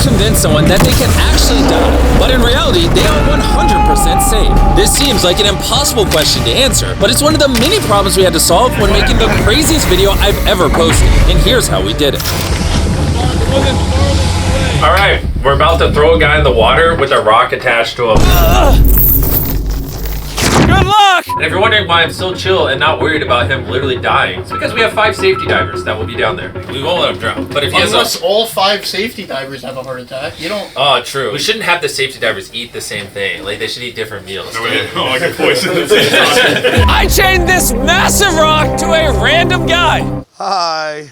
convince someone that they can actually die, but in reality, they are 100% safe? This seems like an impossible question to answer, but it's one of the many problems we had to solve when making the craziest video I've ever posted, and here's how we did it. All right, we're about to throw a guy in the water with a rock attached to him. Good luck! And if you're wondering why I'm so chill and not worried about him literally dying, it's because we have 5 safety divers that will be down there. We won't let him drown. But if he Unless all 5 safety divers have a heart attack, you don't... Oh, true. We shouldn't have the safety divers eat the same thing. Like, they should eat different meals. I can poison the same time. I chained this massive rock to a random guy. Hi.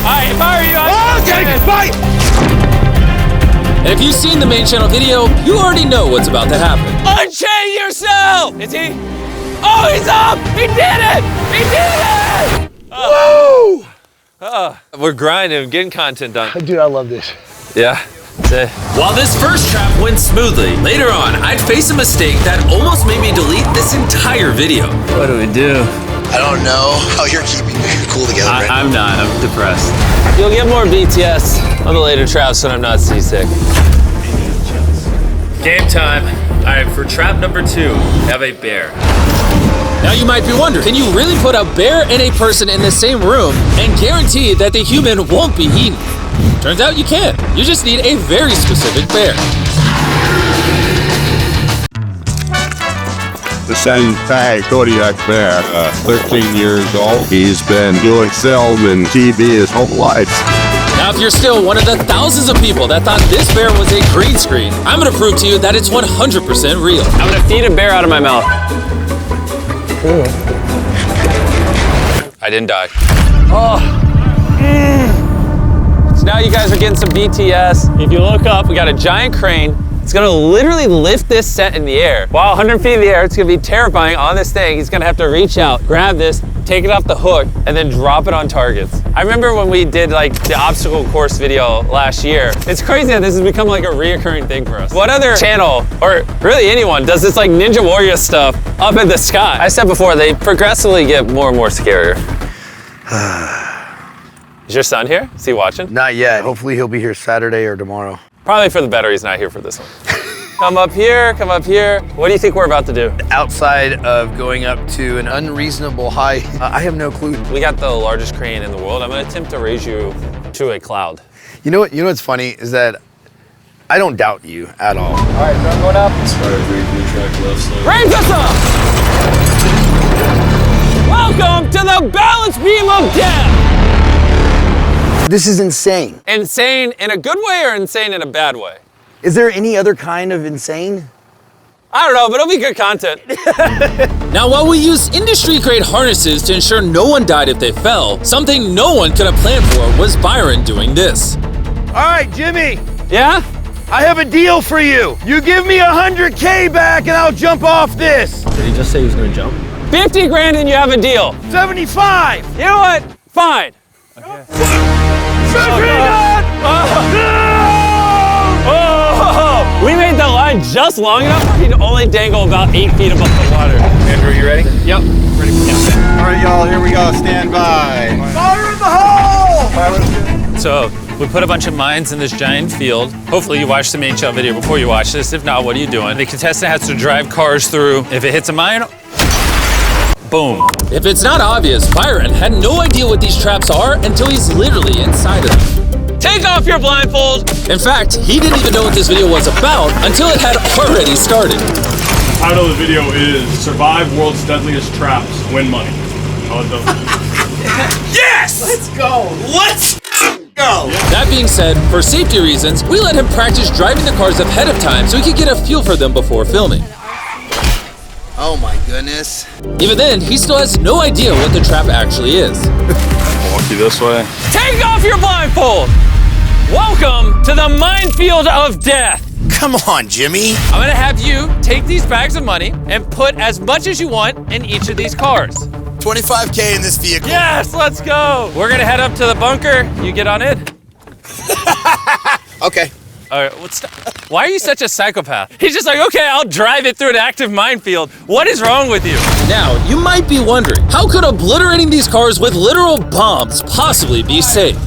Hi, if I were you, I'd Fight! And if you've seen the main channel video, you already know what's about to happen. Unchain yourself! Is he? Oh, he's up! He did it! He did it! Woo! We're grinding, getting content done. Dude, I love this. Yeah. While this first trap went smoothly, later on, I'd face a mistake that almost made me delete this entire video. What do we do? I don't know how you're keeping your cool together, Brandon. I'm not. I'm depressed. You'll get more BTS on the later traps when I'm not seasick. Game time. All right, for trap number 2, have a bear. Now you might be wondering, can you really put a bear and a person in the same room and guarantee that the human won't be eaten? Turns out you can. You just need a very specific bear. The Shanghai Kodiak bear, 13 years old. He's been doing film and TV his whole life. Now, if you're still one of the thousands of people that thought this bear was a green screen, I'm gonna prove to you that it's 100% real. I'm gonna feed a bear out of my mouth. I didn't die. So now you guys are getting some BTS. If you look up, we got a giant crane. It's gonna literally lift this set in the air. Wow, 100 feet in the air, it's gonna be terrifying on this thing. He's gonna have to reach out, grab this, take it off the hook, and then drop it on targets. I remember when we did like the obstacle course video last year. It's crazy that this has become like a reoccurring thing for us. What other channel, or really anyone, does this like Ninja Warrior stuff up in the sky? I said before, they progressively get more and more scarier. Is your son here? Is he watching? Not yet. Hopefully he'll be here Saturday or tomorrow. Probably for the better he's not here for this one. Come up here, come up here. What do you think we're about to do? Outside of going up to an unreasonable height, I have no clue. We got the largest crane in the world. I'm gonna attempt to raise you to a cloud. You know what's funny is that I don't doubt you at all. All right, so I'm going up. Raise us up! Welcome to the balance beam of death! This is insane. Insane in a good way or insane in a bad way? Is there any other kind of insane? I don't know, but it'll be good content. Now, while we use industry-grade harnesses to ensure no one died if they fell, something no one could have planned for was Byron doing this. All right, Jimmy, Yeah? I have a deal for you. You give me 100K back and I'll jump off this. Did he just say he was gonna jump? 50 grand and you have a deal. 75. You know what? Fine. We made the line just long enough for me to only dangle about 8 feet above the water. Andrew, you ready? Yep. Ready for countdown. All right, y'all, here we go. Stand by. Fire in the hole! So we put a bunch of mines in this giant field. Hopefully you watched the main channel video before you watch this. If not, what are you doing? The contestant has to drive cars through. If it hits a mine, boom. If it's not obvious, Byron had no idea what these traps are until he's literally inside of them. Take off your blindfold! In fact, he didn't even know what this video was about until it had already started. The title of the video is Survive World's Deadliest Traps, Win Money. Yes! Let's go. Let's go! That being said, for safety reasons, we let him practice driving the cars ahead of time so he could get a feel for them before filming. Oh my goodness. Even then, he still has no idea what the trap actually is. Walk you this way. Take off your blindfold! Welcome to the minefield of death! Come on, Jimmy. I'm gonna have you take these bags of money and put as much as you want in each of these cars. 25K in this vehicle. Yes, let's go! We're gonna head up to the bunker. You get on it. Okay. All right, why are you such a psychopath? He's just like, okay, I'll drive it through an active minefield. What is wrong with you? Now, you might be wondering, how could obliterating these cars with literal bombs possibly be safe?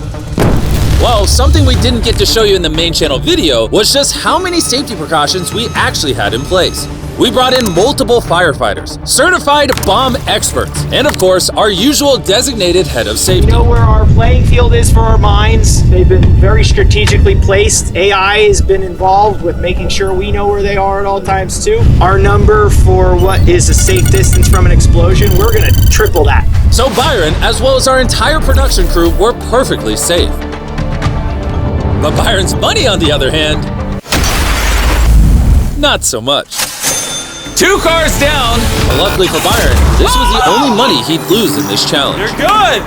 Well, something we didn't get to show you in the main channel video was just how many safety precautions we actually had in place. We brought in multiple firefighters, certified bomb experts, and of course, our usual designated head of safety. We know where our playing field is for our mines. They've been very strategically placed. AI has been involved with making sure we know where they are at all times too. Our number for what is a safe distance from an explosion, we're gonna triple that. So Byron, as well as our entire production crew, were perfectly safe. But Byron's money, on the other hand, not so much. 2 cars down. But luckily for Byron, this was the only money he'd lose in this challenge. You're good.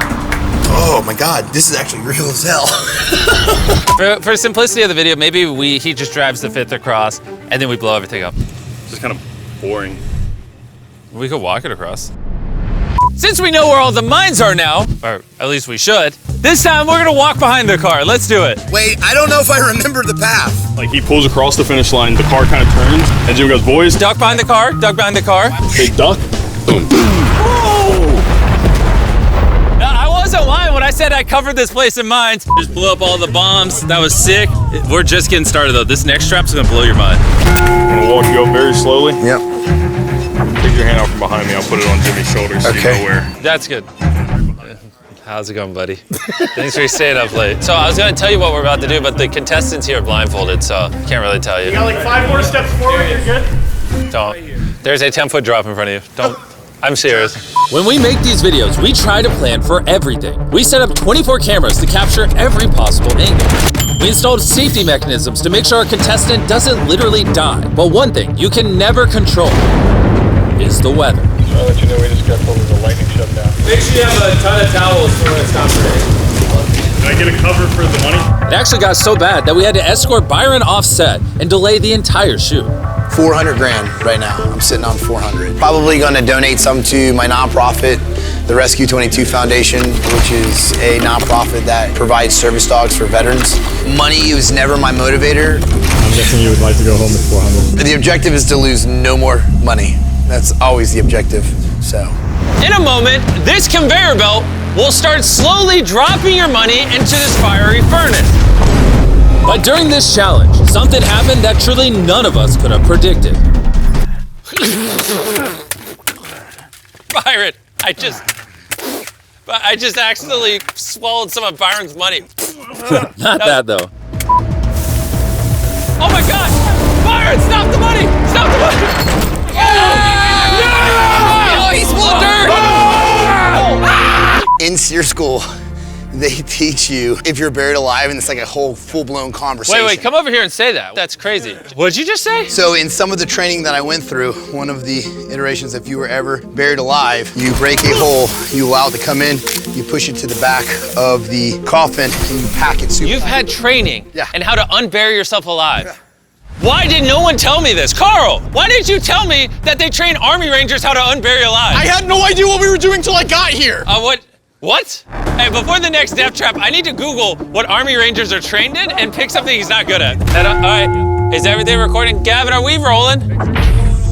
Oh my God, this is actually real as hell. For simplicity of the video, maybe he just drives the 5th across and then we blow everything up. Just kind of boring. We could walk it across. Since we know where all the mines are now, or at least we should, this time we're gonna walk behind the car. Let's do it. Wait, I don't know if I remember the path. Like he pulls across the finish line, the car kind of turns, and Jim goes, boys, Duck behind the car, duck behind the car. big duck. Boom. No, I wasn't lying when I said I covered this place in mines. Just blew up all the bombs. That was sick. We're just getting started though. This next strap's gonna blow your mind. I'm gonna walk you up very slowly. Yep. Take your hand out from behind me. I'll put it on Jimmy's shoulder so you know where. That's good. How's it going, buddy? Thanks for staying up late. So I was gonna tell you what we're about to do, but the contestants here are blindfolded, so can't really tell you. You got like 5 more steps forward, you're good? Don't. There's a 10-foot drop in front of you. Don't. I'm serious. When we make these videos, we try to plan for everything. We set up 24 cameras to capture every possible angle. We installed safety mechanisms to make sure our contestant doesn't literally die. But one thing you can never control is the weather. I'll let you know we just got told there's a lightning shutdown. Make sure you have a ton of towels for when it stops raining. Can I get a cover for the money? It actually got so bad that we had to escort Byron off set and delay the entire shoot. 400 grand right now. I'm sitting on 400. Probably gonna donate some to my nonprofit, the Rescue 22 Foundation, which is a nonprofit that provides service dogs for veterans. Money was never my motivator. I'm guessing you would like to go home with 400. The objective is to lose no more money. That's always the objective, so. In a moment, this conveyor belt will start slowly dropping your money into this fiery furnace. But during this challenge, something happened that truly none of us could have predicted. Byron, I just accidentally swallowed some of Byron's money. Not that though. Oh my God! Byron, stop the money! Stop the money! Oh, he's full of dirt! In SEER school, they teach you if you're buried alive, and it's like a whole full-blown conversation. Wait, come over here and say that. That's crazy. What'd you just say? So in some of the training that I went through, one of the iterations, if you were ever buried alive, you break a hole, you allow it to come in, you push it to the back of the coffin, and you pack it super You've tight. had training Yeah. in how to unbury yourself alive. Why did no one tell me this? Carl, why didn't you tell me that they train Army Rangers how to unbury alive? I had no idea what we were doing till I got here. What? Hey, before the next death trap, I need to Google what Army Rangers are trained in and pick something he's not good at. All right, is everything recording? Gavin, are we rolling?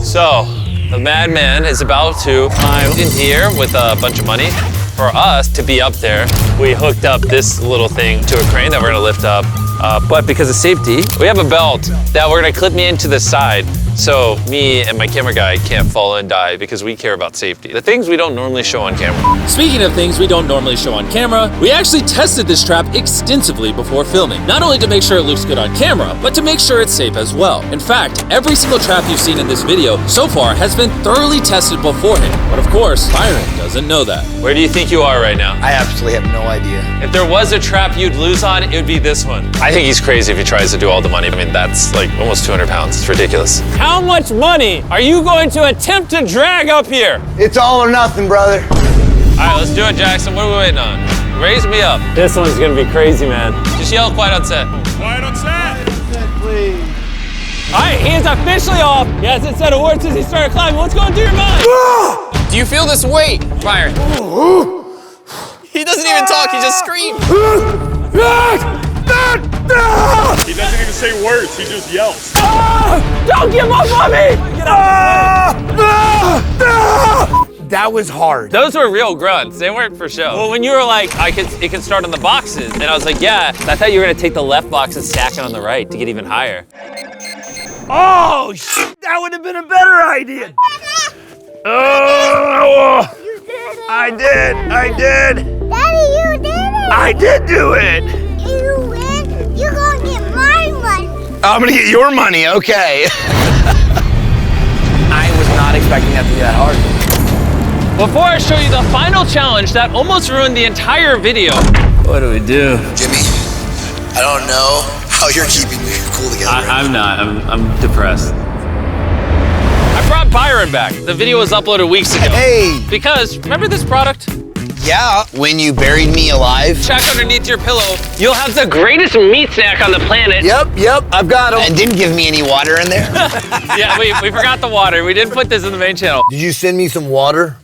So, the madman is about to climb in here with a bunch of money. For us to be up there, we hooked up this little thing to a crane that we're gonna lift up. But because of safety, we have a belt that we're gonna clip me into the side so me and my camera guy can't fall and die because we care about safety. The things we don't normally show on camera. Speaking of things we don't normally show on camera, we actually tested this trap extensively before filming. Not only to make sure it looks good on camera, but to make sure it's safe as well. In fact, every single trap you've seen in this video so far has been thoroughly tested beforehand. But of course, Byron doesn't know that. Where do you think you are right now? I absolutely have no idea. If there was a trap you'd lose on, it would be this one. I think he's crazy if he tries to do all the money. I mean, that's like almost 200 pounds. It's ridiculous. How much money are you going to attempt to drag up here? It's all or nothing, brother. All right, let's do it, Jackson. What are we waiting on? Raise me up. This one's gonna be crazy, man. Just yell quiet on set. Quiet on set. Please. All right, he is officially off. He hasn't said a word since he started climbing. What's going through your mind? Do you feel this weight, Byron? He doesn't even talk, he just screams. He doesn't even say words, he just yells. Don't give up on me! That was hard. Those were real grunts. They weren't for show. Well, when you were like, it can start on the boxes, and I was like, yeah. I thought you were gonna take the left box and stack it on the right to get even higher. Oh, shit, that would have been a better idea. You did it. I did. Daddy, you did it. I did do it. You win. You're gonna get my money. I'm gonna get your money, okay. I was not expecting that to be that hard. Before I show you the final challenge that almost ruined the entire video. What do we do? Jimmy, I don't know how you're keeping your cool together. I'm not. I'm depressed. I brought Byron back. The video was uploaded weeks ago. Hey! Because, remember this product? Yeah, when you buried me alive. Check underneath your pillow. You'll have the greatest meat snack on the planet. Yep, I've got them. And didn't give me any water in there. Yeah, we forgot the water. We didn't put this in the main channel. Did you send me some water?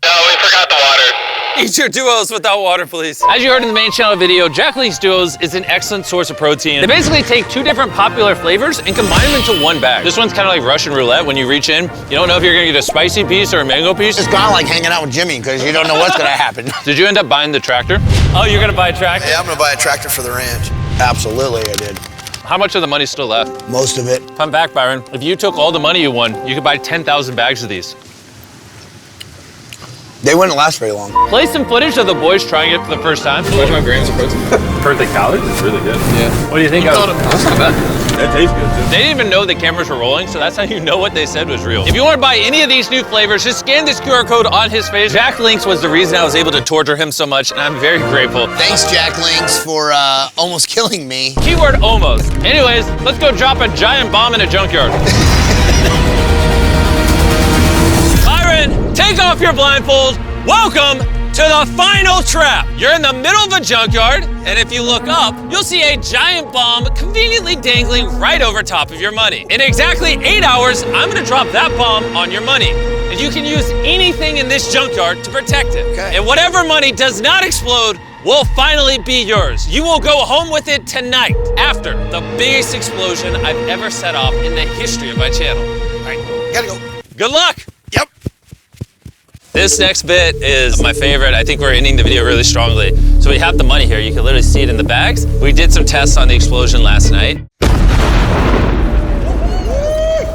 No, we forgot the water. Eat your duos without water, please. As you heard in the main channel video, Jack Link's Duos is an excellent source of protein. They basically take two different popular flavors and combine them into one bag. This one's kind of like Russian roulette. When you reach in, you don't know if you're gonna get a spicy piece or a mango piece. It's kind of like hanging out with Jimmy because you don't know what's gonna happen. Did you end up buying the tractor? Oh, you're gonna buy a tractor? Yeah, I'm gonna buy a tractor for the ranch. Absolutely, I did. How much of the money's still left? Most of it. Come back, Byron. If you took all the money you won, you could buy 10,000 bags of these. They wouldn't last very long. Play some footage of the boys trying it for the first time. 25 grams of protein. Per the calories? It's really good. Yeah. What do you think of it? That's not bad. That tastes good too. They didn't even know the cameras were rolling, so that's how you know what they said was real. If you want to buy any of these new flavors, just scan this QR code on his face. Jack Links was the reason I was able to torture him so much, and I'm very grateful. Thanks, Jack Links, for almost killing me. Keyword almost. Anyways, let's go drop a giant bomb in a junkyard. Byron, take off your blindfold. Welcome to the final trap. You're in the middle of a junkyard, and if you look up, you'll see a giant bomb conveniently dangling right over top of your money. In exactly 8 hours, I'm gonna drop that bomb on your money. And you can use anything in this junkyard to protect it. Okay. And whatever money does not explode will finally be yours. You will go home with it tonight after the biggest explosion I've ever set off in the history of my channel. All right, gotta go. Good luck. Yep. This next bit is my favorite. I think we're ending the video really strongly. So we have the money here. You can literally see it in the bags. We did some tests on the explosion last night.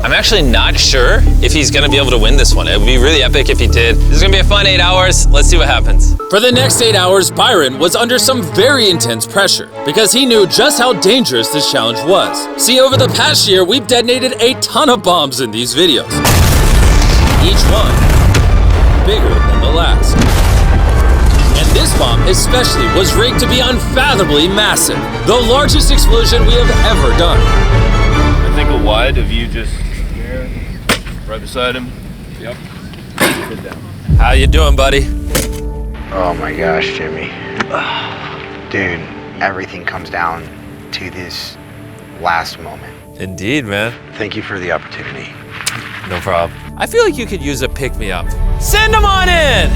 I'm actually not sure if he's gonna be able to win this one. It would be really epic if he did. This is gonna be a fun 8 hours. Let's see what happens. For the next 8 hours, Byron was under some very intense pressure because he knew just how dangerous this challenge was. See, over the past year, we've detonated a ton of bombs in these videos. Each one bigger than the last. And this bomb especially was rigged to be unfathomably massive, the largest explosion we have ever done. I think a wide of you just here, right beside him. Yep. Sit down. How you doing, buddy? Oh my gosh, Jimmy. Dude, everything comes down to this last moment. Indeed, man. Thank you for the opportunity. No problem. I feel like you could use a pick-me-up. Send him on in!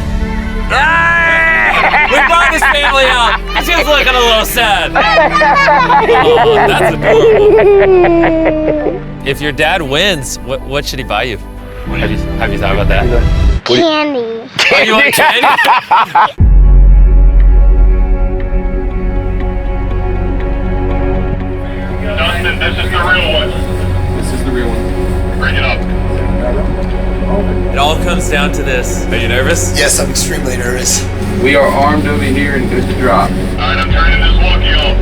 We brought his family out. She's looking a little sad. Oh, that's adorable. If your dad wins, what should he buy you? Have you thought about that? Candy. Oh, you want candy? Dustin, this is the real one. This is the real one. Bring it up. It all comes down to this. Are you nervous? Yes, I'm extremely nervous. We are armed over here and good to drop. All right, I'm turning this walkie off.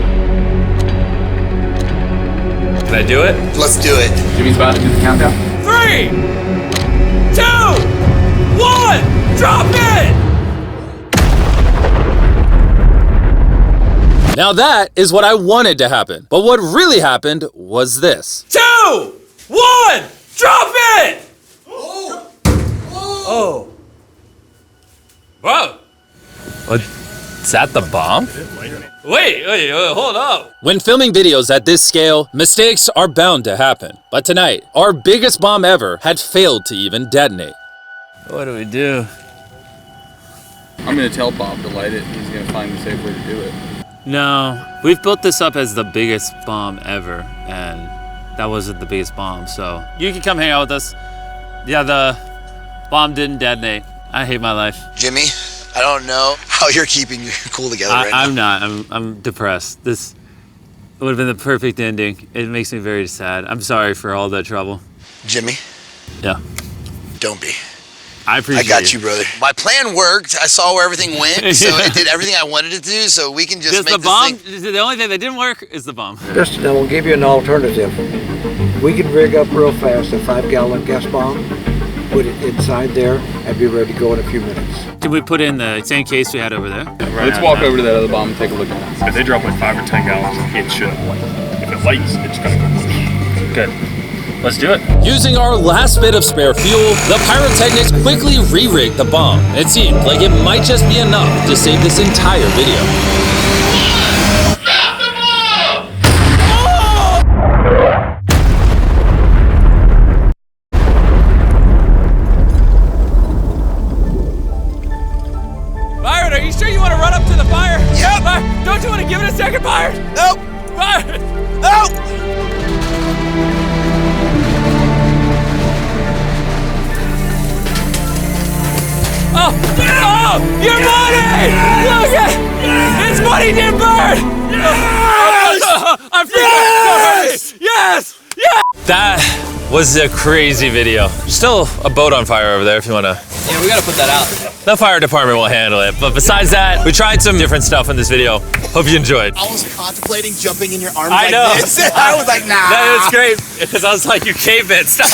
Can I do it? Let's do it. Jimmy's about to do the countdown. 3, 2, 1, drop it! Now that is what I wanted to happen. But what really happened was this. 2, 1, drop it! Oh. Whoa. Is that the bomb? Wait, hold up. When filming videos at this scale, mistakes are bound to happen. But tonight, our biggest bomb ever had failed to even detonate. What do we do? I'm gonna tell Bob to light it. He's gonna find the safe way to do it. No, we've built this up as the biggest bomb ever, and that wasn't the biggest bomb, so you can come hang out with us. Yeah, the bomb didn't detonate. I hate my life. Jimmy, I don't know how you're keeping your cool together right now. I'm not. I'm depressed. This would have been the perfect ending. It makes me very sad. I'm sorry for all the trouble. Jimmy? Yeah. Don't be. I appreciate it. I got you, brother. My plan worked. I saw where everything went, so it did everything I wanted it to do, so we can just make the bomb, this thing. the only thing that didn't work is the bomb. Just, we'll give you an alternative. We can rig up real fast a 5-gallon gas bomb, put it inside there, and be ready to go in a few minutes. Can we put in the same case we had over there? Let's walk over to that other bomb and take a look at it. If they drop like 5 or 10 gallons, it should light. If it lights, it's gonna go. Good. Let's do it. Using our last bit of spare fuel, the pyrotechnics quickly re-rigged the bomb. It seemed like it might just be enough to save this entire video. Byron, are you sure you want to run up to the fire? Yep. Byron, don't you want to give it a second, Byron? Nope. Byron! Nope. Oh, your money! Look at it's money didn't burn! I'm freaking Yes! Yes! That was a crazy video. Still a boat on fire over there if you want to. Yeah, we gotta put that out. The fire department will handle it. But besides that, we tried some different stuff in this video. Hope you enjoyed. I was contemplating jumping in your arms I know. like this. I was like, nah. That is great because I was like, you caveman, stop.